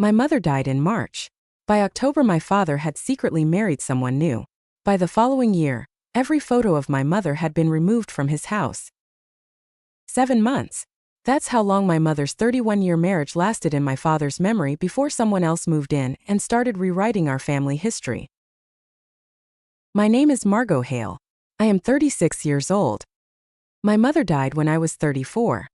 My mother died in March. By October, my father had secretly married someone new. By the following year, every photo of my mother had been removed from his house. 7 months. That's how long my mother's 31-year marriage lasted in my father's memory before someone else moved in and started rewriting our family history. My name is Margot Hale. I am 36 years old. My mother died when I was 34.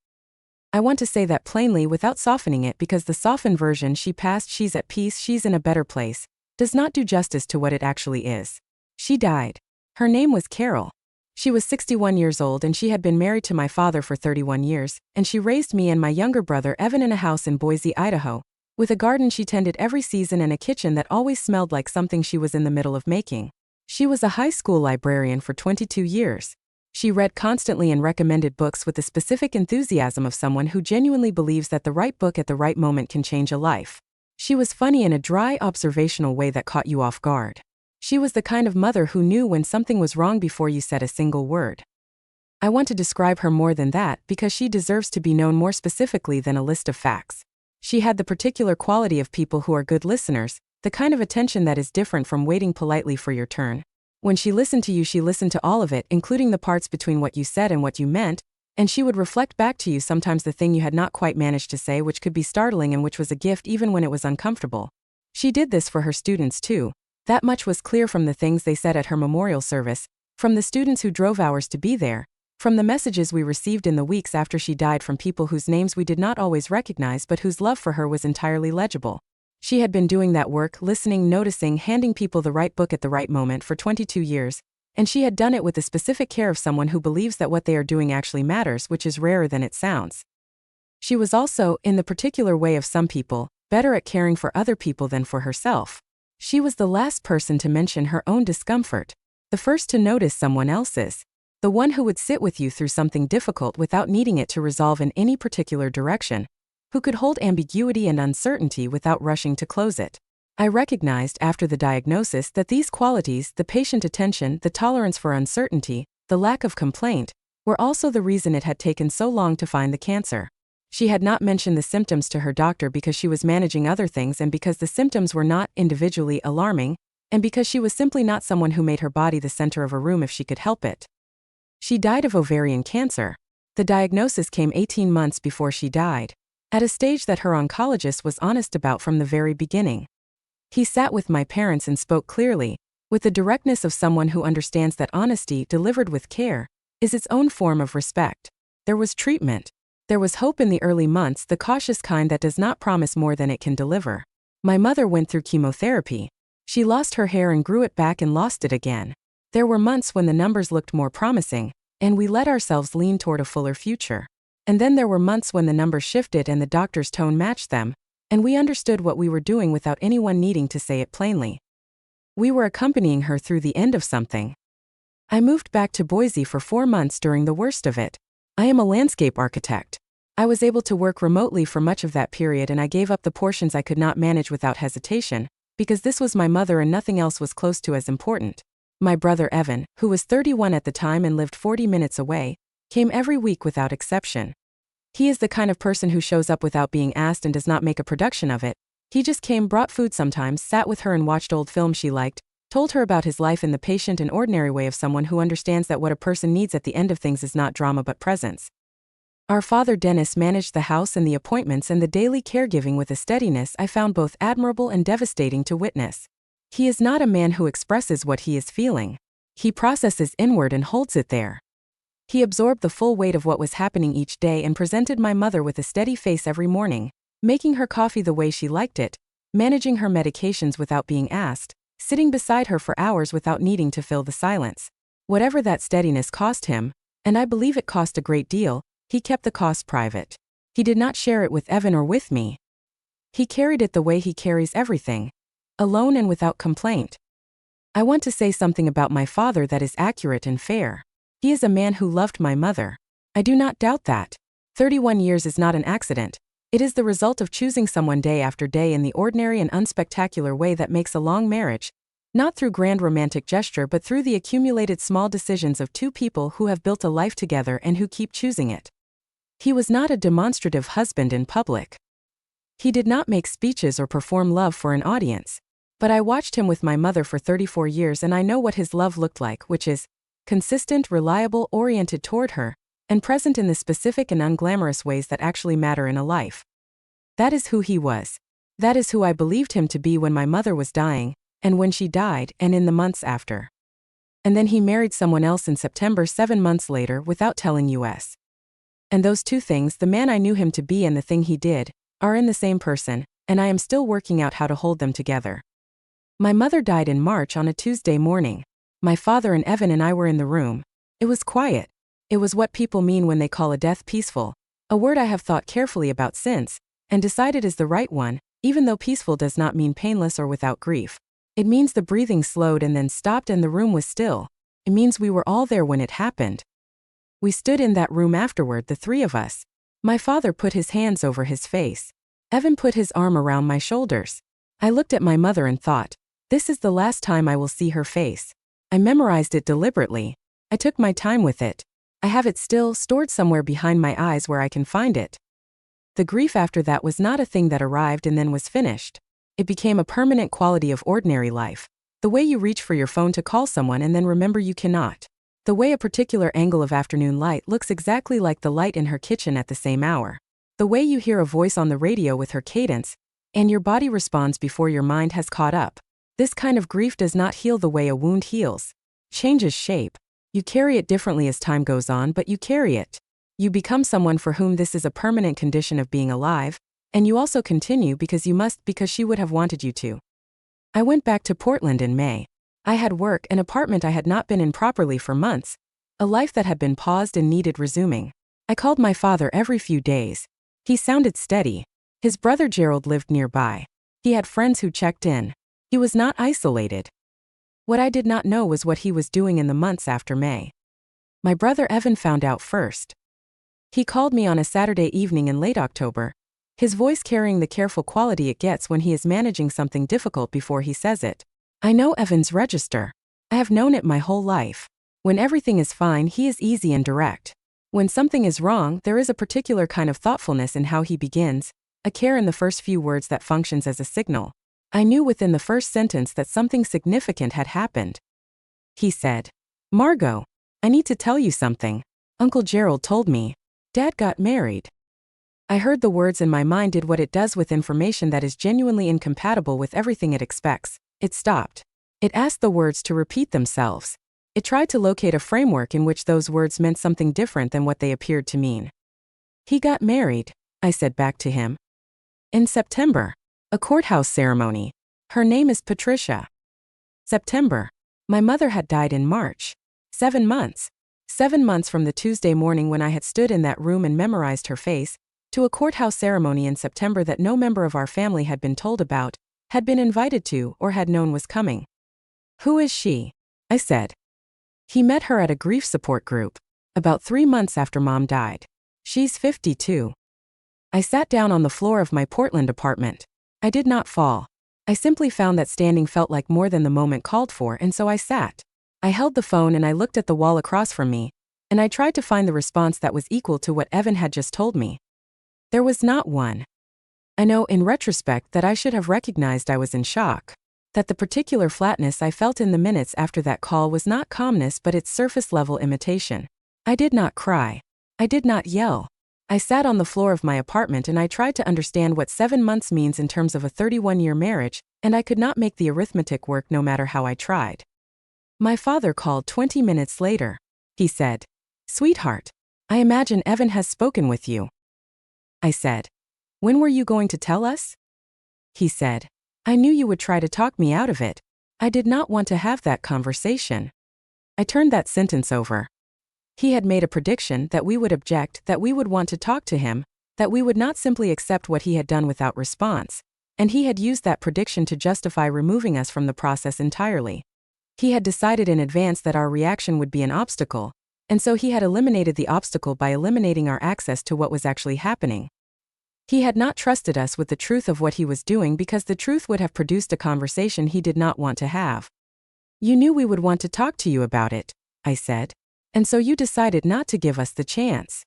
I want to say that plainly without softening it because the softened version, she passed, she's at peace, she's in a better place, does not do justice to what it actually is. She died. Her name was Carol. She was 61 years old and she had been married to my father for 31 years, and she raised me and my younger brother Evan in a house in Boise, Idaho, with a garden she tended every season and a kitchen that always smelled like something she was in the middle of making. She was a high school librarian for 22 years. She read constantly and recommended books with the specific enthusiasm of someone who genuinely believes that the right book at the right moment can change a life. She was funny in a dry, observational way that caught you off guard. She was the kind of mother who knew when something was wrong before you said a single word. I want to describe her more than that because she deserves to be known more specifically than a list of facts. She had the particular quality of people who are good listeners, the kind of attention that is different from waiting politely for your turn. When she listened to you, she listened to all of it, including the parts between what you said and what you meant, and she would reflect back to you sometimes the thing you had not quite managed to say, which could be startling and which was a gift even when it was uncomfortable. She did this for her students too. That much was clear from the things they said at her memorial service, from the students who drove hours to be there, from the messages we received in the weeks after she died from people whose names we did not always recognize but whose love for her was entirely legible. She had been doing that work, listening, noticing, handing people the right book at the right moment for 22 years, and she had done it with the specific care of someone who believes that what they are doing actually matters, which is rarer than it sounds. She was also, in the particular way of some people, better at caring for other people than for herself. She was the last person to mention her own discomfort, the first to notice someone else's, the one who would sit with you through something difficult without needing it to resolve in any particular direction, who could hold ambiguity and uncertainty without rushing to close it. I recognized after the diagnosis that these qualities, the patient attention, the tolerance for uncertainty, the lack of complaint, were also the reason it had taken so long to find the cancer. She had not mentioned the symptoms to her doctor because she was managing other things and because the symptoms were not individually alarming, and because she was simply not someone who made her body the center of a room if she could help it. She died of ovarian cancer. The diagnosis came 18 months before she died, at a stage that her oncologist was honest about from the very beginning. He sat with my parents and spoke clearly, with the directness of someone who understands that honesty, delivered with care, is its own form of respect. There was treatment. There was hope in the early months, the cautious kind that does not promise more than it can deliver. My mother went through chemotherapy. She lost her hair and grew it back and lost it again. There were months when the numbers looked more promising, and we let ourselves lean toward a fuller future. And then there were months when the numbers shifted and the doctor's tone matched them, and we understood what we were doing without anyone needing to say it plainly. We were accompanying her through the end of something. I moved back to Boise for 4 months during the worst of it. I am a landscape architect. I was able to work remotely for much of that period, and I gave up the portions I could not manage without hesitation, because this was my mother and nothing else was close to as important. My brother Evan, who was 31 at the time and lived 40 minutes away, came every week without exception. He is the kind of person who shows up without being asked and does not make a production of it. He just came, brought food sometimes, sat with her and watched old films she liked, told her about his life in the patient and ordinary way of someone who understands that what a person needs at the end of things is not drama but presence. Our father Dennis managed the house and the appointments and the daily caregiving with a steadiness I found both admirable and devastating to witness. He is not a man who expresses what he is feeling. He processes inward and holds it there. He absorbed the full weight of what was happening each day and presented my mother with a steady face every morning, making her coffee the way she liked it, managing her medications without being asked, sitting beside her for hours without needing to fill the silence. Whatever that steadiness cost him, and I believe it cost a great deal, he kept the cost private. He did not share it with Evan or with me. He carried it the way he carries everything, alone and without complaint. I want to say something about my father that is accurate and fair. He is a man who loved my mother. I do not doubt that. 31 years is not an accident. It is the result of choosing someone day after day in the ordinary and unspectacular way that makes a long marriage, not through grand romantic gesture but through the accumulated small decisions of two people who have built a life together and who keep choosing it. He was not a demonstrative husband in public. He did not make speeches or perform love for an audience. But I watched him with my mother for 34 years and I know what his love looked like, which is consistent, reliable, oriented toward her, and present in the specific and unglamorous ways that actually matter in a life. That is who he was. That is who I believed him to be when my mother was dying, and when she died, and in the months after. And then he married someone else in September 7 months later without telling us. And those two things, the man I knew him to be and the thing he did, are in the same person, and I am still working out how to hold them together. My mother died in March on a Tuesday morning. My father and Evan and I were in the room. It was quiet. It was what people mean when they call a death peaceful, a word I have thought carefully about since, and decided is the right one, even though peaceful does not mean painless or without grief. It means the breathing slowed and then stopped and the room was still. It means we were all there when it happened. We stood in that room afterward, the three of us. My father put his hands over his face. Evan put his arm around my shoulders. I looked at my mother and thought, this is the last time I will see her face. I memorized it deliberately. I took my time with it. I have it still stored somewhere behind my eyes where I can find it. The grief after that was not a thing that arrived and then was finished. It became a permanent quality of ordinary life. The way you reach for your phone to call someone and then remember you cannot. The way a particular angle of afternoon light looks exactly like the light in her kitchen at the same hour. The way you hear a voice on the radio with her cadence, and your body responds before your mind has caught up. This kind of grief does not heal the way a wound heals. Changes shape. You carry it differently as time goes on, but you carry it. You become someone for whom this is a permanent condition of being alive, and you also continue because you must, because she would have wanted you to. I went back to Portland in May. I had work, an apartment I had not been in properly for months, a life that had been paused and needed resuming. I called my father every few days. He sounded steady. His brother Gerald lived nearby. He had friends who checked in. He was not isolated. What I did not know was what he was doing in the months after May. My brother Evan found out first. He called me on a Saturday evening in late October, his voice carrying the careful quality it gets when he is managing something difficult before he says it. I know Evan's register. I have known it my whole life. When everything is fine, he is easy and direct. When something is wrong, there is a particular kind of thoughtfulness in how he begins, a care in the first few words that functions as a signal. I knew within the first sentence that something significant had happened. He said, "Margot, I need to tell you something. Uncle Gerald told me. Dad got married." I heard the words and my mind did what it does with information that is genuinely incompatible with everything it expects. It stopped. It asked the words to repeat themselves. It tried to locate a framework in which those words meant something different than what they appeared to mean. "He got married," I said back to him. "In September. A courthouse ceremony. Her name is Patricia." September. My mother had died in March. 7 months. 7 months from the Tuesday morning when I had stood in that room and memorized her face, to a courthouse ceremony in September that no member of our family had been told about, had been invited to, or had known was coming. "Who is she?" I said. "He met her at a grief support group, about 3 months after Mom died. She's 52. I sat down on the floor of my Portland apartment. I did not fall. I simply found that standing felt like more than the moment called for, and so I sat. I held the phone and I looked at the wall across from me, and I tried to find the response that was equal to what Evan had just told me. There was not one. I know in retrospect that I should have recognized I was in shock, that the particular flatness I felt in the minutes after that call was not calmness but its surface-level imitation. I did not cry. I did not yell. I sat on the floor of my apartment and I tried to understand what 7 months means in terms of a 31-year marriage, and I could not make the arithmetic work no matter how I tried. My father called 20 minutes later. He said, "Sweetheart, I imagine Evan has spoken with you." I said, "When were you going to tell us?" He said, "I knew you would try to talk me out of it. I did not want to have that conversation." I turned that sentence over. He had made a prediction that we would object, that we would want to talk to him, that we would not simply accept what he had done without response, and he had used that prediction to justify removing us from the process entirely. He had decided in advance that our reaction would be an obstacle, and so he had eliminated the obstacle by eliminating our access to what was actually happening. He had not trusted us with the truth of what he was doing because the truth would have produced a conversation he did not want to have. "You knew we would want to talk to you about it," I said. "And so you decided not to give us the chance."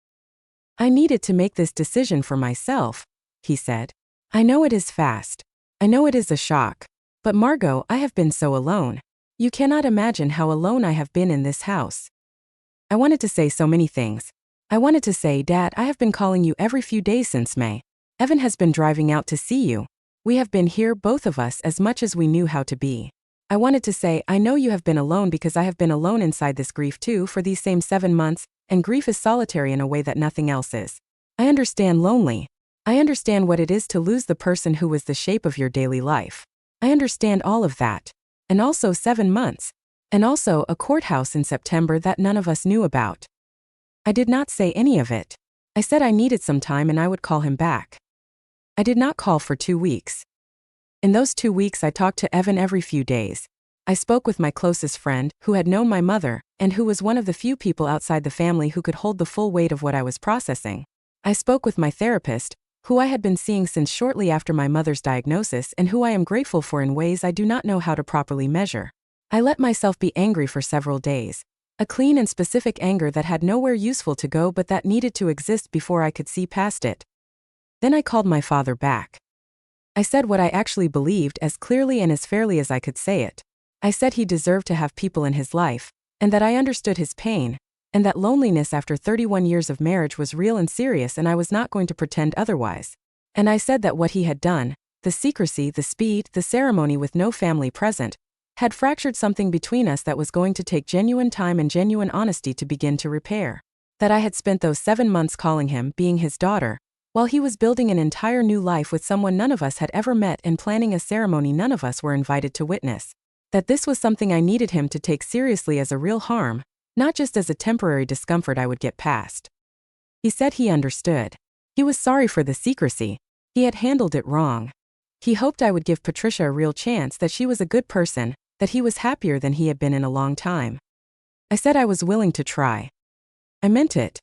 "I needed to make this decision for myself," he said. I know it is fast. I know it is a shock. But Margot, I have been so alone. You cannot imagine how alone I have been in this house. I wanted to say so many things. I wanted to say, Dad, I have been calling you every few days since May. Evan has been driving out to see you. We have been here, both of us, as much as we knew how to be. I wanted to say, I know you have been alone because I have been alone inside this grief too for these same 7 months, and grief is solitary in a way that nothing else is. I understand lonely. I understand what it is to lose the person who was the shape of your daily life. I understand all of that. And also 7 months. And also a courthouse in September that none of us knew about. I did not say any of it. I said I needed some time and I would call him back. I did not call for 2 weeks. In those 2 weeks I talked to Evan every few days. I spoke with my closest friend, who had known my mother, and who was one of the few people outside the family who could hold the full weight of what I was processing. I spoke with my therapist, who I had been seeing since shortly after my mother's diagnosis and who I am grateful for in ways I do not know how to properly measure. I let myself be angry for several days. A clean and specific anger that had nowhere useful to go but that needed to exist before I could see past it. Then I called my father back. I said what I actually believed as clearly and as fairly as I could say it. I said he deserved to have people in his life, and that I understood his pain, and that loneliness after 31 years of marriage was real and serious and I was not going to pretend otherwise. And I said that what he had done, the secrecy, the speed, the ceremony with no family present, had fractured something between us that was going to take genuine time and genuine honesty to begin to repair. That I had spent those 7 months calling him, being his daughter, while he was building an entire new life with someone none of us had ever met and planning a ceremony none of us were invited to witness. That this was something I needed him to take seriously as a real harm, not just as a temporary discomfort I would get past. He said he understood. He was sorry for the secrecy. He had handled it wrong. He hoped I would give Patricia a real chance, that she was a good person, that he was happier than he had been in a long time. I said I was willing to try. I meant it.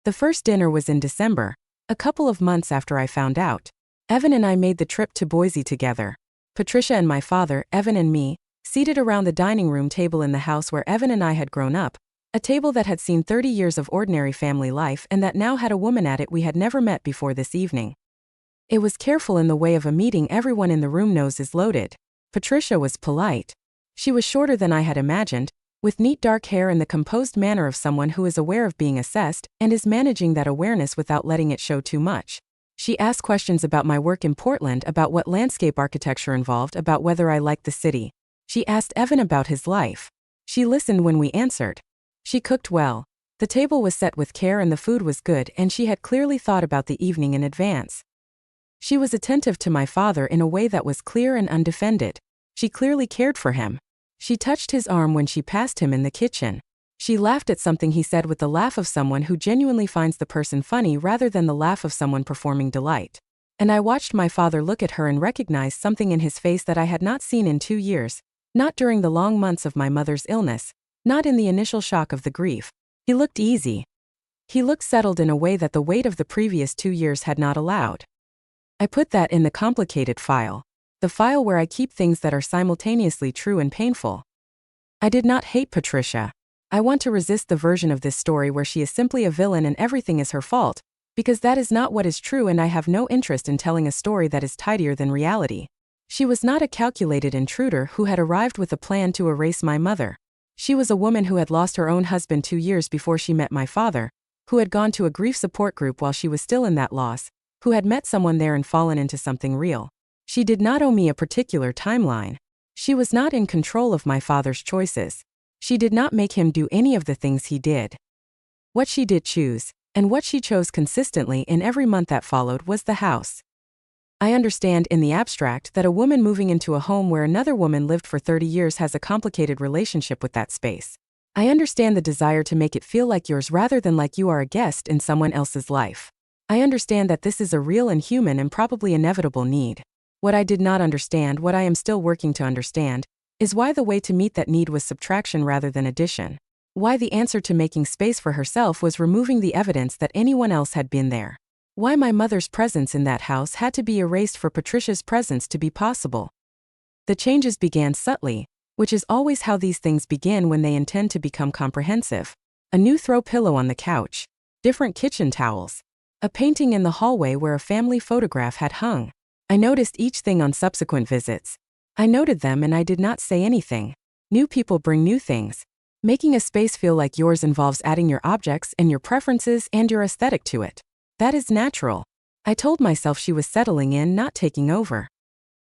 The first dinner was in December, a couple of months after I found out. Evan and I made the trip to Boise together. Patricia and my father, Evan and me, seated around the dining room table in the house where Evan and I had grown up, a table that had seen 30 years of ordinary family life and that now had a woman at it we had never met before this evening. It was careful in the way of a meeting everyone in the room knows is loaded. Patricia was polite. She was shorter than I had imagined, with neat dark hair and the composed manner of someone who is aware of being assessed and is managing that awareness without letting it show too much. She asked questions about my work in Portland, about what landscape architecture involved, about whether I liked the city. She asked Evan about his life. She listened when we answered. She cooked well. The table was set with care and the food was good, and she had clearly thought about the evening in advance. She was attentive to my father in a way that was clear and undefended. She clearly cared for him. She touched his arm when she passed him in the kitchen. She laughed at something he said with the laugh of someone who genuinely finds the person funny rather than the laugh of someone performing delight. And I watched my father look at her and recognize something in his face that I had not seen in 2 years, not during the long months of my mother's illness, not in the initial shock of the grief. He looked easy. He looked settled in a way that the weight of the previous 2 years had not allowed. I put that in the complicated file. The file where I keep things that are simultaneously true and painful. I did not hate Patricia. I want to resist the version of this story where she is simply a villain and everything is her fault, because that is not what is true and I have no interest in telling a story that is tidier than reality. She was not a calculated intruder who had arrived with a plan to erase my mother. She was a woman who had lost her own husband 2 years before she met my father, who had gone to a grief support group while she was still in that loss, who had met someone there and fallen into something real. She did not owe me a particular timeline. She was not in control of my father's choices. She did not make him do any of the things he did. What she did choose, and what she chose consistently in every month that followed, was the house. I understand in the abstract that a woman moving into a home where another woman lived for 30 years has a complicated relationship with that space. I understand the desire to make it feel like yours rather than like you are a guest in someone else's life. I understand that this is a real and human and probably inevitable need. What I did not understand, what I am still working to understand, is why the way to meet that need was subtraction rather than addition. Why the answer to making space for herself was removing the evidence that anyone else had been there. Why my mother's presence in that house had to be erased for Patricia's presence to be possible. The changes began subtly, which is always how these things begin when they intend to become comprehensive. A new throw pillow on the couch, different kitchen towels, a painting in the hallway where a family photograph had hung. I noticed each thing on subsequent visits. I noted them and I did not say anything. New people bring new things. Making a space feel like yours involves adding your objects and your preferences and your aesthetic to it. That is natural. I told myself she was settling in, not taking over.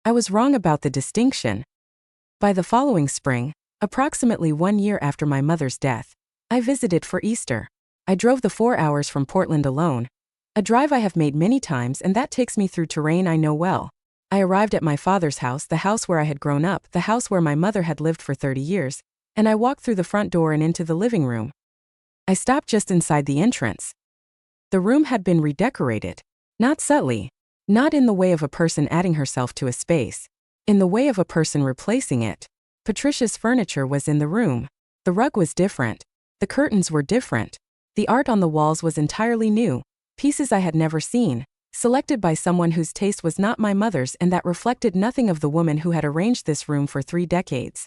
I was wrong about the distinction. By the following spring, approximately 1 year after my mother's death, I visited for Easter. I drove the 4 hours from Portland alone, a drive I have made many times, and that takes me through terrain I know well. I arrived at my father's house, the house where I had grown up, the house where my mother had lived for 30 years, and I walked through the front door and into the living room. I stopped just inside the entrance. The room had been redecorated. Not subtly. Not in the way of a person adding herself to a space. In the way of a person replacing it. Patricia's furniture was in the room. The rug was different. The curtains were different. The art on the walls was entirely new. Pieces I had never seen. Selected by someone whose taste was not my mother's and that reflected nothing of the woman who had arranged this room for 3 decades.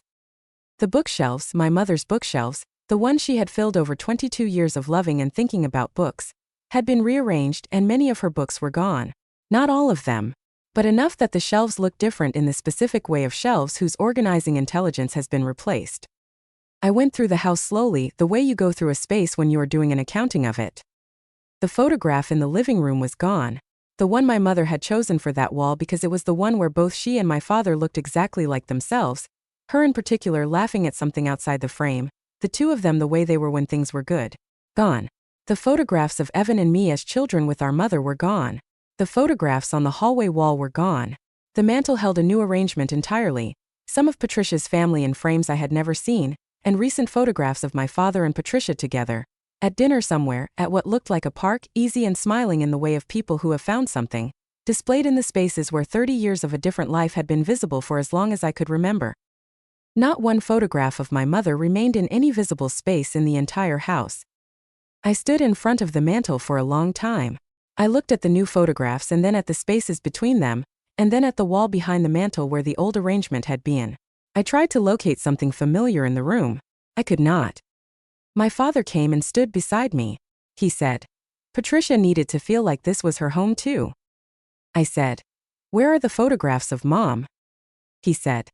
The bookshelves, my mother's bookshelves, the ones she had filled over 22 years of loving and thinking about books, had been rearranged and many of her books were gone. Not all of them, but enough that the shelves looked different in the specific way of shelves whose organizing intelligence has been replaced. I went through the house slowly, the way you go through a space when you are doing an accounting of it. The photograph in the living room was gone. The one my mother had chosen for that wall because it was the one where both she and my father looked exactly like themselves, her in particular laughing at something outside the frame, the two of them the way they were when things were good. Gone. The photographs of Evan and me as children with our mother were gone. The photographs on the hallway wall were gone. The mantel held a new arrangement entirely, some of Patricia's family in frames I had never seen, and recent photographs of my father and Patricia together, at dinner somewhere, at what looked like a park, easy and smiling in the way of people who have found something, displayed in the spaces where 30 years of a different life had been visible for as long as I could remember. Not one photograph of my mother remained in any visible space in the entire house. I stood in front of the mantel for a long time. I looked at the new photographs and then at the spaces between them, and then at the wall behind the mantel where the old arrangement had been. I tried to locate something familiar in the room. I could not. My father came and stood beside me. He said, "Patricia needed to feel like this was her home too." I said, "Where are the photographs of Mom?" He said,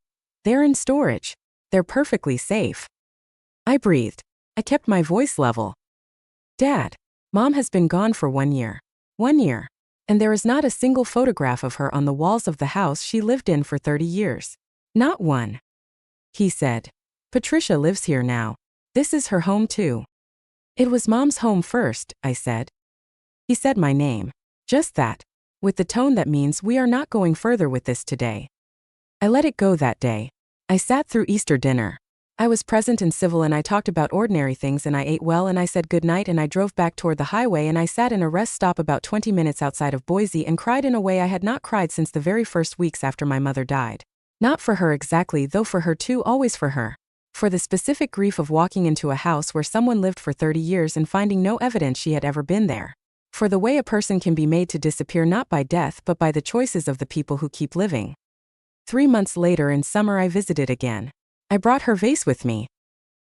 "They're in storage. They're perfectly safe." I breathed. I kept my voice level. "Dad, Mom has been gone for 1 year. 1 year. And there is not a single photograph of her on the walls of the house she lived in for 30 years. Not one." He said, "Patricia lives here now. This is her home too." "It was Mom's home first," I said. He said my name. Just that. With the tone that means we are not going further with this today. I let it go that day. I sat through Easter dinner. I was present and civil and I talked about ordinary things and I ate well and I said goodnight and I drove back toward the highway and I sat in a rest stop about 20 minutes outside of Boise and cried in a way I had not cried since the very first weeks after my mother died. Not for her exactly, though for her too, always for her. For the specific grief of walking into a house where someone lived for 30 years and finding no evidence she had ever been there. For the way a person can be made to disappear not by death but by the choices of the people who keep living. 3 months later in summer I visited again. I brought her vase with me.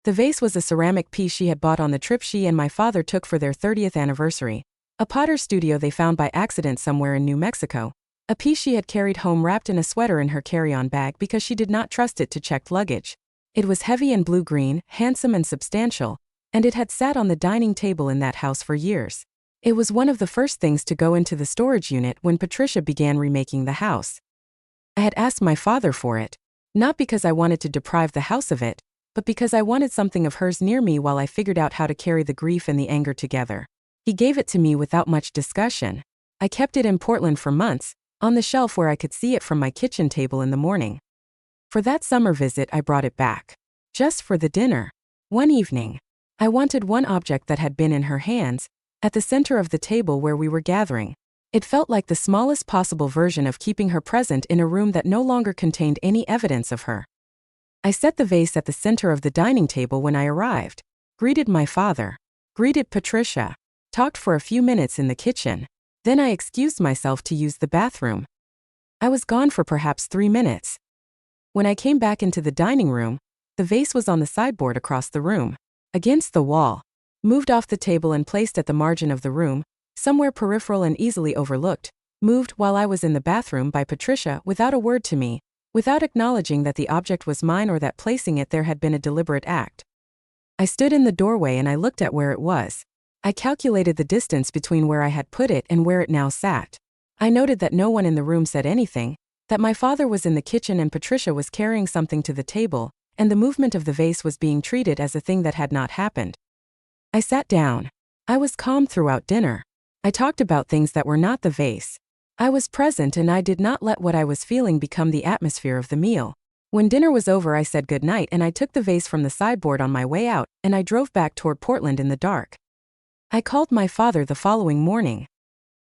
The vase was a ceramic piece she had bought on the trip she and my father took for their 30th anniversary, a potter's studio they found by accident somewhere in New Mexico, a piece she had carried home wrapped in a sweater in her carry-on bag because she did not trust it to checked luggage. It was heavy and blue-green, handsome and substantial, and it had sat on the dining table in that house for years. It was one of the first things to go into the storage unit when Patricia began remaking the house. I had asked my father for it. Not because I wanted to deprive the house of it, but because I wanted something of hers near me while I figured out how to carry the grief and the anger together. He gave it to me without much discussion. I kept it in Portland for months, on the shelf where I could see it from my kitchen table in the morning. For that summer visit I brought it back. Just for the dinner. One evening. I wanted one object that had been in her hands, at the center of the table where we were gathering. It felt like the smallest possible version of keeping her present in a room that no longer contained any evidence of her. I set the vase at the center of the dining table when I arrived, greeted my father, greeted Patricia, talked for a few minutes in the kitchen, then I excused myself to use the bathroom. I was gone for perhaps 3 minutes. When I came back into the dining room, the vase was on the sideboard across the room, against the wall, moved off the table and placed at the margin of the room, somewhere peripheral and easily overlooked, moved while I was in the bathroom by Patricia without a word to me, without acknowledging that the object was mine or that placing it there had been a deliberate act. I stood in the doorway and I looked at where it was. I calculated the distance between where I had put it and where it now sat. I noted that no one in the room said anything, that my father was in the kitchen and Patricia was carrying something to the table, and the movement of the vase was being treated as a thing that had not happened. I sat down. I was calm throughout dinner. I talked about things that were not the vase. I was present and I did not let what I was feeling become the atmosphere of the meal. When dinner was over, I said goodnight and I took the vase from the sideboard on my way out, and I drove back toward Portland in the dark. I called my father the following morning.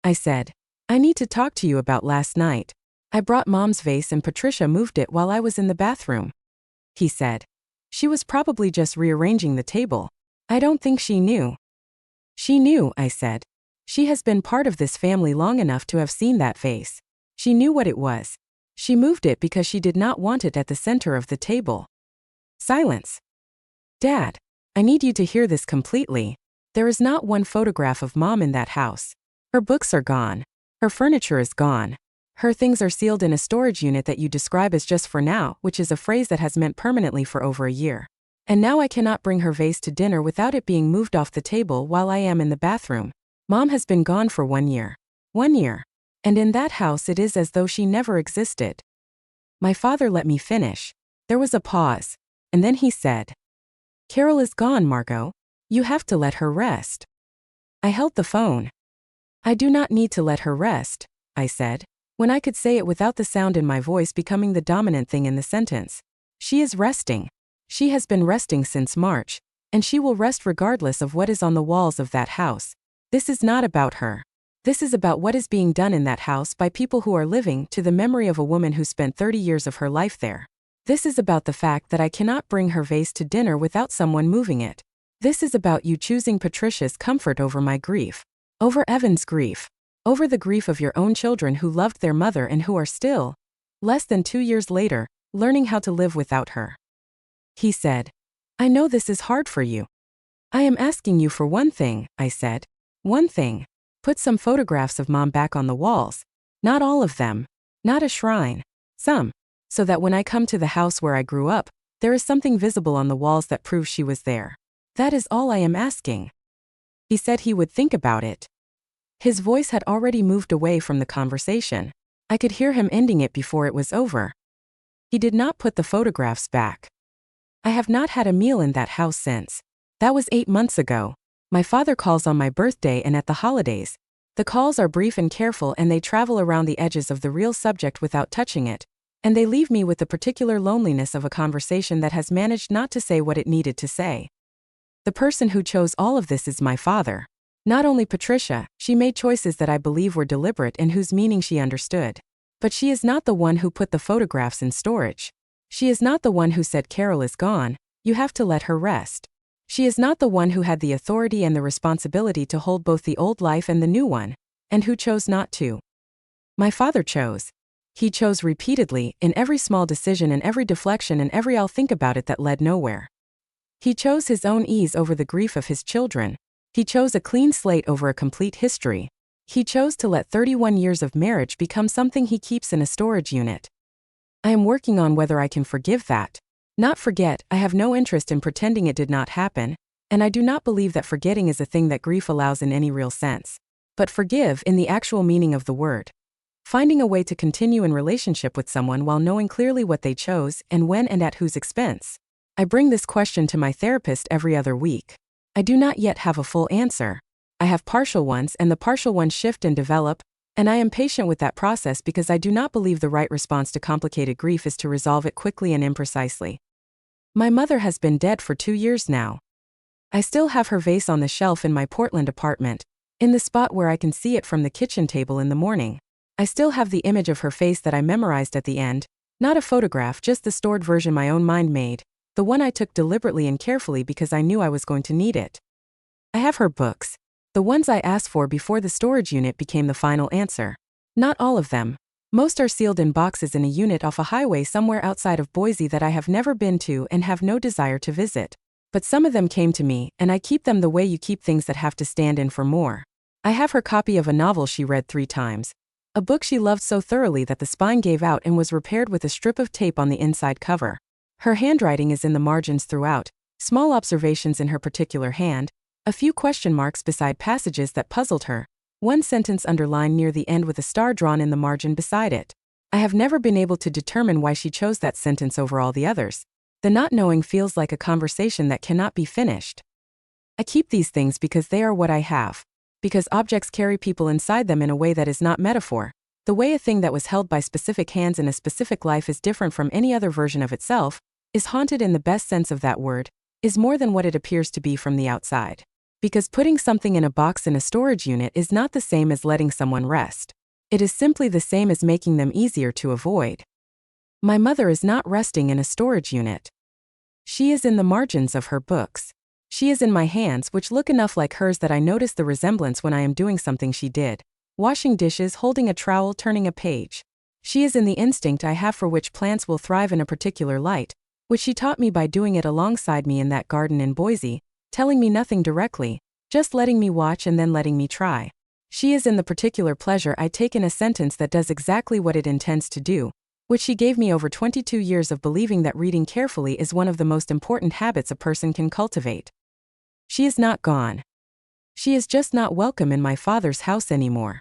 I said, "I need to talk to you about last night. I brought Mom's vase and Patricia moved it while I was in the bathroom." He said, "She was probably just rearranging the table. I don't think she knew." "She knew," I said. "She has been part of this family long enough to have seen that vase. She knew what it was. She moved it because she did not want it at the center of the table." Silence. "Dad, I need you to hear this completely. There is not one photograph of Mom in that house. Her books are gone. Her furniture is gone. Her things are sealed in a storage unit that you describe as just for now, which is a phrase that has meant permanently for over a year. And now I cannot bring her vase to dinner without it being moved off the table while I am in the bathroom. Mom has been gone for 1 year. 1 year. And in that house it is as though she never existed." My father let me finish. There was a pause. And then he said, "Carol is gone, Margot. You have to let her rest." I held the phone. "I do not need to let her rest," I said, when I could say it without the sound in my voice becoming the dominant thing in the sentence. "She is resting. She has been resting since March, and she will rest regardless of what is on the walls of that house. This is not about her. This is about what is being done in that house by people who are living to the memory of a woman who spent 30 years of her life there. This is about the fact that I cannot bring her vase to dinner without someone moving it. This is about you choosing Patricia's comfort over my grief, over Evan's grief, over the grief of your own children who loved their mother and who are still, less than 2 years later, learning how to live without her." He said, "I know this is hard for you. I am asking you for one thing," I said. "One thing. Put some photographs of Mom back on the walls. Not all of them. Not a shrine. Some. So that when I come to the house where I grew up, there is something visible on the walls that proves she was there. That is all I am asking." He said he would think about it. His voice had already moved away from the conversation. I could hear him ending it before it was over. He did not put the photographs back. I have not had a meal in that house since. That was 8 months ago. My father calls on my birthday and at the holidays. The calls are brief and careful and they travel around the edges of the real subject without touching it, and they leave me with the particular loneliness of a conversation that has managed not to say what it needed to say. The person who chose all of this is my father. Not only Patricia, she made choices that I believe were deliberate and whose meaning she understood. But she is not the one who put the photographs in storage. She is not the one who said Carol is gone, you have to let her rest. She is not the one who had the authority and the responsibility to hold both the old life and the new one, and who chose not to. My father chose. He chose repeatedly, in every small decision and every deflection and every I'll think about it that led nowhere. He chose his own ease over the grief of his children. He chose a clean slate over a complete history. He chose to let 31 years of marriage become something he keeps in a storage unit. I am working on whether I can forgive that. Not forget, I have no interest in pretending it did not happen, and I do not believe that forgetting is a thing that grief allows in any real sense. But forgive in the actual meaning of the word. Finding a way to continue in relationship with someone while knowing clearly what they chose and when and at whose expense. I bring this question to my therapist every other week. I do not yet have a full answer. I have partial ones and the partial ones shift and develop, and I am patient with that process because I do not believe the right response to complicated grief is to resolve it quickly and imprecisely. My mother has been dead for 2 years now. I still have her vase on the shelf in my Portland apartment, in the spot where I can see it from the kitchen table in the morning. I still have the image of her face that I memorized at the end, not a photograph, just the stored version my own mind made, the one I took deliberately and carefully because I knew I was going to need it. I have her books, the ones I asked for before the storage unit became the final answer. Not all of them. Most are sealed in boxes in a unit off a highway somewhere outside of Boise that I have never been to and have no desire to visit. But some of them came to me, and I keep them the way you keep things that have to stand in for more. I have her copy of a novel she read 3 times. A book she loved so thoroughly that the spine gave out and was repaired with a strip of tape on the inside cover. Her handwriting is in the margins throughout, small observations in her particular hand, a few question marks beside passages that puzzled her, one sentence underlined near the end with a star drawn in the margin beside it. I have never been able to determine why she chose that sentence over all the others. The not knowing feels like a conversation that cannot be finished. I keep these things because they are what I have. Because objects carry people inside them in a way that is not metaphor. The way a thing that was held by specific hands in a specific life is different from any other version of itself, is haunted in the best sense of that word, is more than what it appears to be from the outside. Because putting something in a box in a storage unit is not the same as letting someone rest. It is simply the same as making them easier to avoid. My mother is not resting in a storage unit. She is in the margins of her books. She is in my hands, which look enough like hers that I notice the resemblance when I am doing something she did. Washing dishes, holding a trowel, turning a page. She is in the instinct I have for which plants will thrive in a particular light, which she taught me by doing it alongside me in that garden in Boise, telling me nothing directly, just letting me watch and then letting me try. She is in the particular pleasure I take in a sentence that does exactly what it intends to do, which she gave me over 22 years of believing that reading carefully is one of the most important habits a person can cultivate. She is not gone. She is just not welcome in my father's house anymore.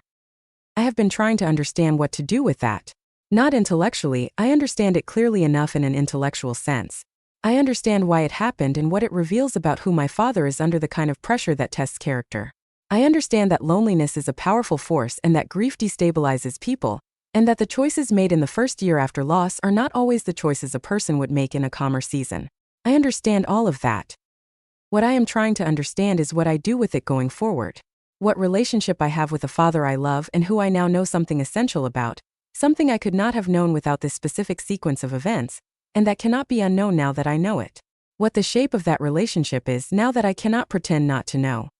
I have been trying to understand what to do with that. Not intellectually, I understand it clearly enough in an intellectual sense. I understand why it happened and what it reveals about who my father is under the kind of pressure that tests character. I understand that loneliness is a powerful force and that grief destabilizes people, and that the choices made in the first year after loss are not always the choices a person would make in a calmer season. I understand all of that. What I am trying to understand is what I do with it going forward. What relationship I have with a father I love and who I now know something essential about, something I could not have known without this specific sequence of events, and that cannot be unknown now that I know it. What the shape of that relationship is now that I cannot pretend not to know.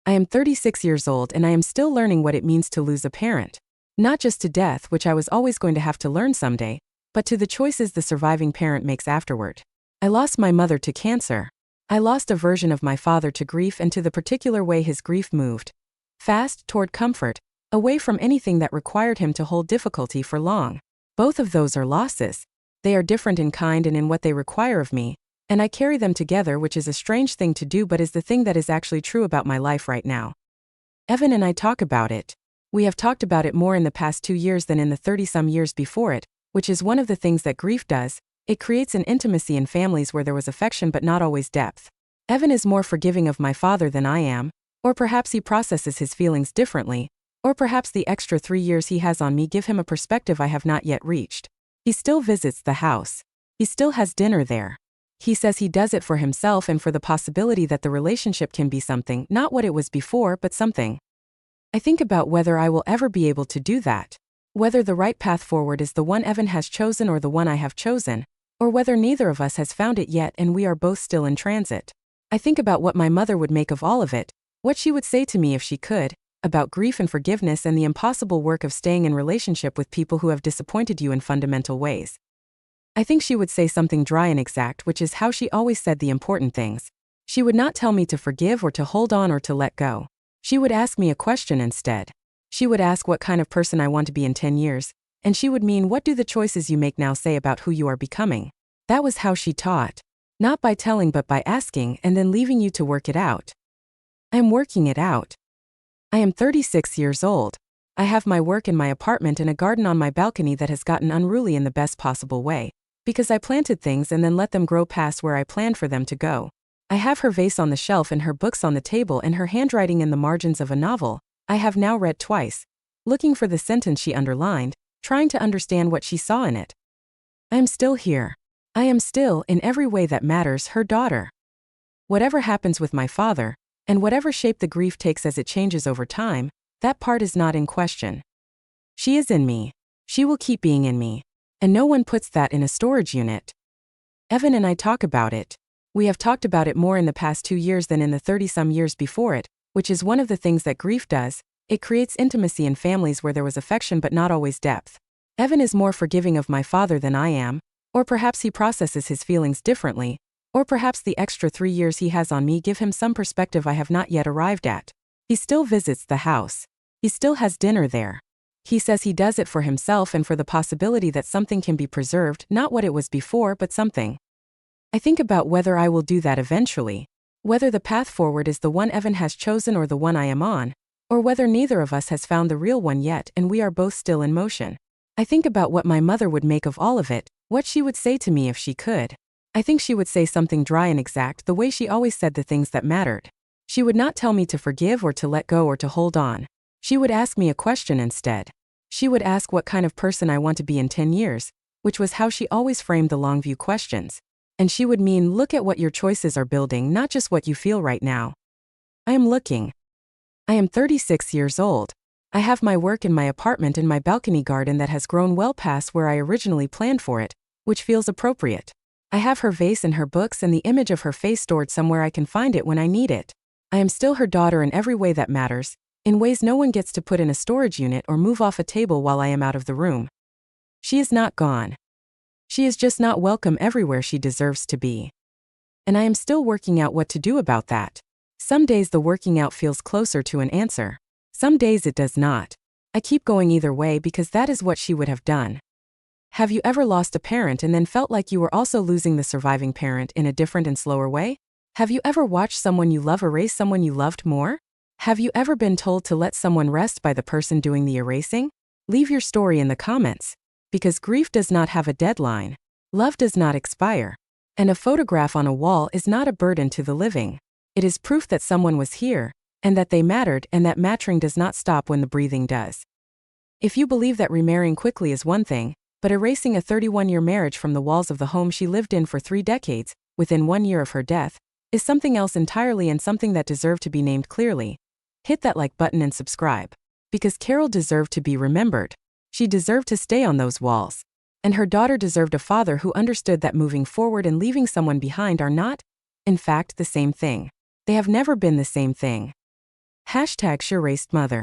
I am 36 years old and I am still learning what it means to lose a parent. Not just to death, which I was always going to have to learn someday, but to the choices the surviving parent makes afterward. I lost my mother to cancer. I lost a version of my father to grief and to the particular way his grief moved. Fast, toward comfort, away from anything that required him to hold difficulty for long. Both of those are losses. They are different in kind and in what they require of me, and I carry them together, which is a strange thing to do but is the thing that is actually true about my life right now. Evan and I talk about it. We have talked about it more in the past 2 years than in the 30-some years before it, which is one of the things that grief does. It creates an intimacy in families where there was affection but not always depth. Evan is more forgiving of my father than I am, or perhaps he processes his feelings differently, or perhaps the extra 3 years he has on me give him a perspective I have not yet reached. He still visits the house. He still has dinner there. He says he does it for himself and for the possibility that the relationship can be something, not what it was before, but something. I think about whether I will ever be able to do that. Whether the right path forward is the one Evan has chosen or the one I have chosen, or whether neither of us has found it yet and we are both still in transit. I think about what my mother would make of all of it, what she would say to me if she could, about grief and forgiveness and the impossible work of staying in relationship with people who have disappointed you in fundamental ways. I think she would say something dry and exact, which is how she always said the important things. She would not tell me to forgive or to hold on or to let go. She would ask me a question instead. She would ask what kind of person I want to be in 10 years, and she would mean, what do the choices you make now say about who you are becoming? That was how she taught. Not by telling but by asking and then leaving you to work it out. I am working it out. I am 36 years old. I have my work in my apartment and a garden on my balcony that has gotten unruly in the best possible way, because I planted things and then let them grow past where I planned for them to go. I have her vase on the shelf and her books on the table and her handwriting in the margins of a novel I have now read twice, looking for the sentence she underlined, trying to understand what she saw in it. I am still here. I am still, in every way that matters, her daughter. Whatever happens with my father, and whatever shape the grief takes as it changes over time, that part is not in question. She is in me. She will keep being in me. And no one puts that in a storage unit. Evan and I talk about it. We have talked about it more in the past 2 years than in the 30-some years before it, which is one of the things that grief does. It creates intimacy in families where there was affection but not always depth. Evan is more forgiving of my father than I am, or perhaps he processes his feelings differently, or perhaps the extra 3 years he has on me give him some perspective I have not yet arrived at. He still visits the house. He still has dinner there. He says he does it for himself and for the possibility that something can be preserved, not what it was before, but something. I think about whether I will do that eventually, whether the path forward is the one Evan has chosen or the one I am on, or whether neither of us has found the real one yet and we are both still in motion. I think about what my mother would make of all of it, what she would say to me if she could. I think she would say something dry and exact, the way she always said the things that mattered. She would not tell me to forgive or to let go or to hold on. She would ask me a question instead. She would ask what kind of person I want to be in 10 years, which was how she always framed the long view questions. And she would mean, look at what your choices are building, not just what you feel right now. I am looking. I am 36 years old. I have my work in my apartment and my balcony garden that has grown well past where I originally planned for it, which feels appropriate. I have her vase and her books and the image of her face stored somewhere I can find it when I need it. I am still her daughter in every way that matters, in ways no one gets to put in a storage unit or move off a table while I am out of the room. She is not gone. She is just not welcome everywhere she deserves to be. And I am still working out what to do about that. Some days the working out feels closer to an answer. Some days it does not. I keep going either way because that is what she would have done. Have you ever lost a parent and then felt like you were also losing the surviving parent in a different and slower way? Have you ever watched someone you love erase someone you loved more? Have you ever been told to let someone rest by the person doing the erasing? Leave your story in the comments. Because grief does not have a deadline. Love does not expire. And a photograph on a wall is not a burden to the living. It is proof that someone was here, and that they mattered, and that mattering does not stop when the breathing does. If you believe that remarrying quickly is one thing, but erasing a 31-year marriage from the walls of the home she lived in for 3 decades, within 1 year of her death, is something else entirely and something that deserved to be named clearly, hit that like button and subscribe. Because Carol deserved to be remembered. She deserved to stay on those walls. And her daughter deserved a father who understood that moving forward and leaving someone behind are not, in fact, the same thing. They have never been the same thing. #SureRacedMother